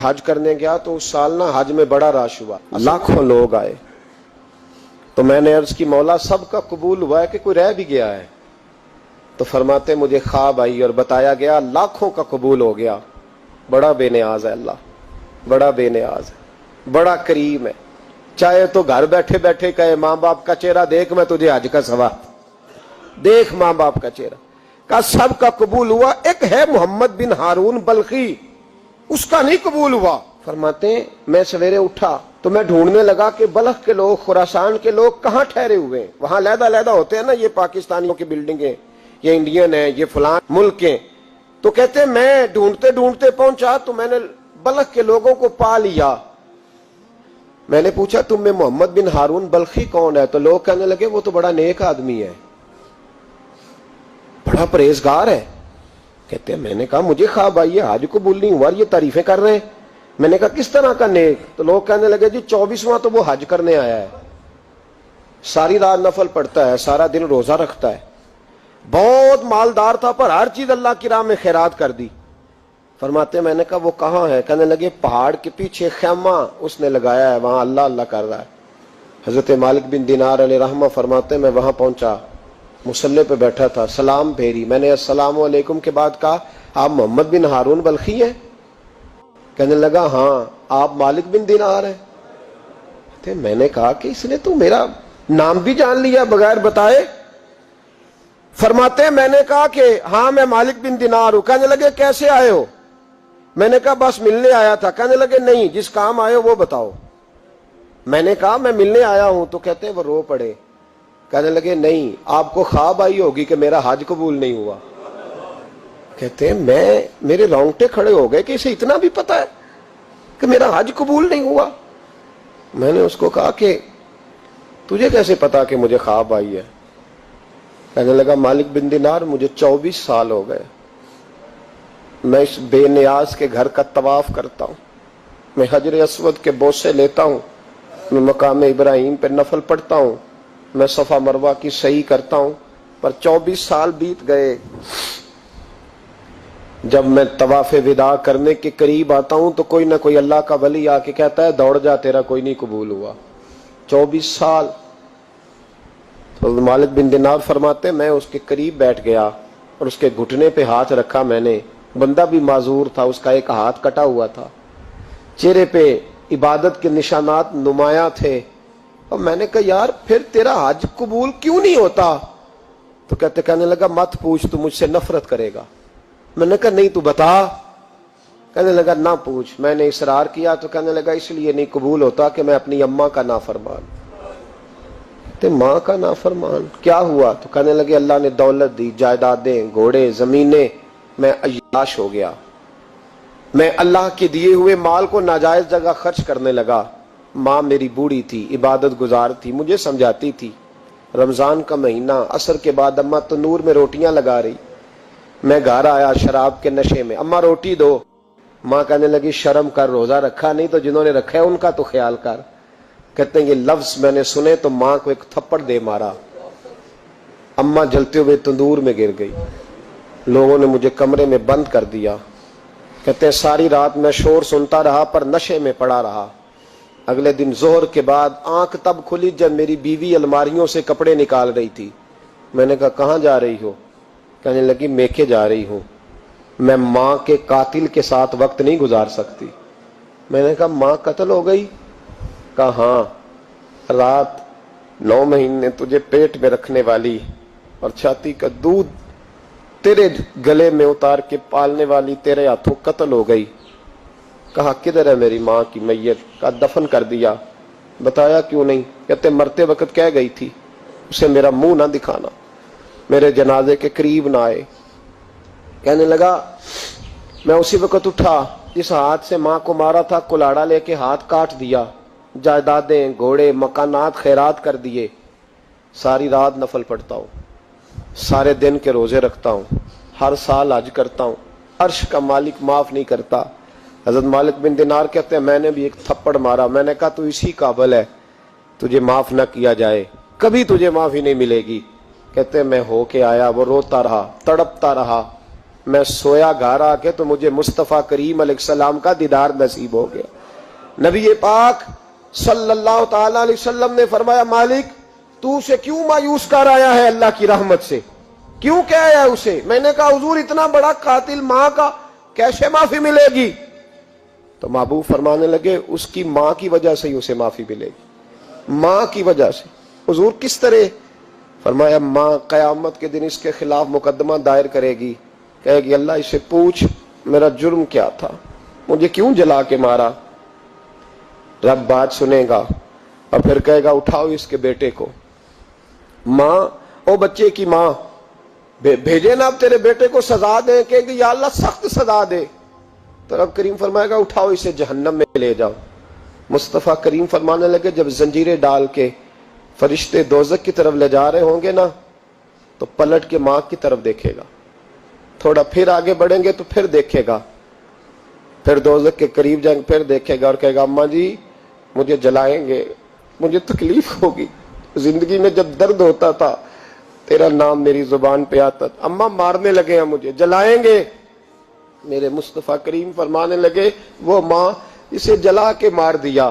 حج کرنے گیا تو اس سال نا حج میں بڑا رش ہوا، لاکھوں لوگ آئے. تو میں نے عرض کی مولا سب کا قبول ہوا ہے کہ کوئی رہ بھی گیا ہے؟ تو فرماتے مجھے خواب آئی اور بتایا گیا لاکھوں کا قبول ہو گیا. بڑا بے نیاز ہے اللہ، بڑا بے نیاز ہے، بڑا کریم ہے. چاہے تو گھر بیٹھے بیٹھے کہے ماں باپ کا چہرہ دیکھ میں تجھے حج کا ثواب دیکھ، ماں باپ کا چہرہ کا سب کا قبول ہوا. ایک ہے محمد بن ہارون بلخی، اس کا نہیں قبول ہوا. فرماتے ہیں میں سویرے اٹھا تو میں ڈھونڈنے لگا کہ بلخ کے لوگ، خراسان کے لوگ کہاں ٹھہرے ہوئے ہیں. وہاں علیحدہ علیحدہ ہوتے ہیں نا، یہ پاکستانیوں کی بلڈنگیں، یہ انڈین ہیں، یہ فلان ملک ہیں. تو کہتے ہیں میں ڈھونڈتے ڈھونڈتے پہنچا تو میں نے بلخ کے لوگوں کو پا لیا. میں نے پوچھا تم میں محمد بن ہارون بلخی کون ہے؟ تو لوگ کہنے لگے وہ تو بڑا نیک آدمی ہے، بڑا پرہیزگار ہے. کہتے ہیں میں نے کہا مجھے خواب آئی ہے، حج قبول نہیں ہوا، یہ تعریفیں کر رہے ہیں. میں نے کہا کس طرح کا نیک؟ تو لوگ کہنے لگے جی 24واں تو وہ حج کرنے آیا ہے، ساری رات نفل پڑھتا ہے، سارا دن روزہ رکھتا ہے، بہت مالدار تھا پر ہر چیز اللہ کی راہ میں خیرات کر دی. فرماتے میں نے کہا وہ کہاں ہے؟ کہنے لگے پہاڑ کے پیچھے خیمہ اس نے لگایا ہے، وہاں اللہ اللہ کر رہا ہے. حضرت مالک بن دینار علیہ رحمہ فرماتے میں وہاں پہنچا، مصلی پہ بیٹھا تھا، سلام پھیری. میں نے السلام علیکم کے بعد کہا آپ محمد بن ہارون بلخی ہیں؟ کہنے لگا ہاں. آپ مالک بن دینار ہیں؟ میں نے کہا کہ اس نے تو میرا نام بھی جان لیا بغیر بتائے. فرماتے میں نے کہا کہ ہاں میں مالک بن دینار ہوں. کہنے لگے کیسے آئے ہو؟ میں نے کہا بس ملنے آیا تھا. کہنے لگے نہیں، جس کام آئے ہو وہ بتاؤ. میں نے کہا میں ملنے آیا ہوں. تو کہتے ہیں وہ رو پڑے. کہنے لگے نہیں، آپ کو خواب آئی ہوگی کہ میرا حج قبول نہیں ہوا. کہتے ہیں میرے رونگٹے کھڑے ہو گئے کہ اسے اتنا بھی پتا ہے کہ میرا حج قبول نہیں ہوا. میں نے اس کو کہا کہ تجھے کیسے پتا کہ مجھے خواب آئی ہے؟ کہنے لگا مالک بن دینار مجھے 24 سال ہو گئے، میں اس بے نیاز کے گھر کا طواف کرتا ہوں، میں حجر اسود کے بوسے لیتا ہوں، میں مقام ابراہیم پہ نفل پڑھتا ہوں، میں صفا مروہ کی سعی کرتا ہوں، پر 24 سال بیت گئے. جب میں طواف وداع کرنے کے قریب آتا ہوں تو کوئی نہ کوئی اللہ کا ولی آ کے کہتا ہے دوڑ جا تیرا کوئی نہیں قبول ہوا. 24 سال. تو مالک بن دینار فرماتے میں اس کے قریب بیٹھ گیا اور اس کے گھٹنے پہ ہاتھ رکھا. میں نے، بندہ بھی معذور تھا، اس کا ایک ہاتھ کٹا ہوا تھا، چہرے پہ عبادت کے نشانات نمایاں تھے. اور میں نے کہا یار پھر تیرا حج قبول کیوں نہیں ہوتا؟ تو کہنے لگا مت پوچھ، تو مجھ سے نفرت کرے گا. میں نے کہا نہیں تو بتا. کہنے لگا نہ پوچھ. میں نے اصرار کیا تو کہنے لگا اس لیے نہیں قبول ہوتا کہ میں اپنی اماں کا نافرمان. ماں کا نافرمان کیا ہوا؟ تو کہنے لگے اللہ نے دولت دی، جائیدادیں، گھوڑے، زمینیں، میں عیاش ہو گیا، میں اللہ کے دیے ہوئے مال کو ناجائز جگہ خرچ کرنے لگا. ماں میری بوڑھی تھی، عبادت گزار تھی، مجھے سمجھاتی تھی. رمضان کا مہینہ، عصر کے بعد اماں تنور میں روٹیاں لگا رہی، میں گھر آیا شراب کے نشے میں، اماں روٹی دو. ماں کہنے لگی شرم کر، روزہ رکھا نہیں تو جنہوں نے رکھا ہے ان کا تو خیال کر. کہتے ہیں یہ لفظ میں نے سنے تو ماں کو ایک تھپڑ دے مارا. اماں جلتے ہوئے تندور میں گر گئی. لوگوں نے مجھے کمرے میں بند کر دیا. کہتے ہیں ساری رات میں شور سنتا رہا پر نشے میں پڑا رہا. اگلے دن ظہر کے بعد آنکھ تب کھلی جب میری بیوی الماریوں سے کپڑے نکال رہی تھی. میں نے کہا کہاں جا رہی ہو؟ کہنے لگی میکے جا رہی ہوں، میں ماں کے قاتل کے ساتھ وقت نہیں گزار سکتی. میں نے کہا ماں قتل ہو گئی؟ کہا ہاں، رات 9 مہینے تجھے پیٹ میں رکھنے والی اور چھاتی کا دودھ تیرے گلے میں اتار کے پالنے والی تیرے ہاتھوں قتل ہو گئی. کہا کدھر ہے میری ماں کی میت؟ کہا دفن کر دیا. بتایا کیوں نہیں؟ کہتے مرتے وقت کہہ گئی تھی اسے میرا منہ نہ دکھانا، میرے جنازے کے قریب نہ آئے. کہنے لگا میں اسی وقت اٹھا جس ہاتھ سے ماں کو مارا تھا، کلاڑا لے کے ہاتھ کاٹ دیا، جائیدادیں، گھوڑے، مکانات خیرات کر دیے. ساری رات نفل پڑھتا ہوں، سارے دن کے روزے رکھتا ہوں، ہر سال حج کرتا ہوں، عرش کا مالک معاف نہیں کرتا. حضرت مالک بن دینار کہتے ہیں میں نے بھی ایک تھپڑ مارا. میں نے کہا تو اسی قابل ہے تجھے معاف نہ کیا جائے، کبھی تجھے معافی نہیں ملے گی. کہتے ہیں میں ہو کے آیا، وہ روتا رہا، تڑپتا رہا. میں سویا گھر آ کے تو مجھے مصطفیٰ کریم علیہ السلام کا دیدار نصیب ہو گیا۔ نبی پاک صلی اللہ تعالی علیہ وسلم نے فرمایا مالک تو اسے کیوں مایوس کر آیا ہے اللہ کی رحمت سے، کیوں کہہ آیا اسے؟ میں نے کہا حضور اتنا بڑا قاتل ماں کا کیسے معافی ملے گی؟ تو محبوب فرمانے لگے اس کی ماں کی وجہ سے ہی اسے معافی ملے گی، ماں کی وجہ سے۔ حضور کس طرح؟ فرمایا ماں قیامت کے دن اس کے خلاف مقدمہ دائر کرے گی، کہے گی اللہ اسے پوچھ میرا جرم کیا تھا، مجھے کیوں جلا کے مارا؟ رب بات سنے گا اور پھر کہے گا اٹھاؤ اس کے بیٹے کو۔ ماں او بچے کی ماں بھیجے نا اب تیرے بیٹے کو سزا دے، کہے گی یا اللہ سخت سزا دے، تو رب کریم فرمائے گا اٹھاؤ اسے جہنم میں لے جاؤ۔ مصطفیٰ کریم فرمانے لگے جب زنجیریں ڈال کے فرشتے دوزخ کی طرف لے جا رہے ہوں گے نا تو پلٹ کے ماں کی طرف دیکھے گا، تھوڑا پھر آگے بڑھیں گے تو پھر دیکھے گا، پھر دوزخ کے قریب جائیں گے پھر دیکھے گا اور کہے گا اماں جی مجھے جلائیں گے، مجھے تکلیف ہوگی، زندگی میں جب درد ہوتا تھا تیرا نام میری زبان پہ آتا تھا، اماں مارنے لگے ہیں مجھے، جلائیں گے۔ میرے مصطفیٰ کریم فرمانے لگے وہ ماں اسے جلا کے مار دیا،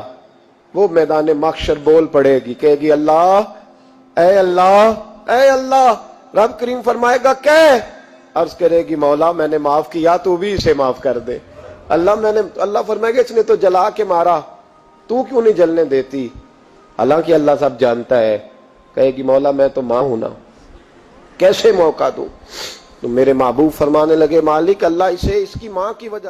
وہ میدان محشر بول پڑے گی، کہے گی اللہ اے اللہ اے اللہ۔ رب کریم فرمائے گا عرض کرے گی مولا میں نے معاف کیا تو بھی اسے معاف کر دے۔ اللہ فرمائے گا اس نے تو جلا کے مارا، تو کیوں نہیں جلنے دیتی؟ حالانکہ اللہ سب جانتا ہے، کہے گی مولا میں تو ماں ہوں نا، کیسے موقع دوں؟ تو میرے محبوب فرمانے لگے مالک اللہ اسے اس کی ماں کی وجہ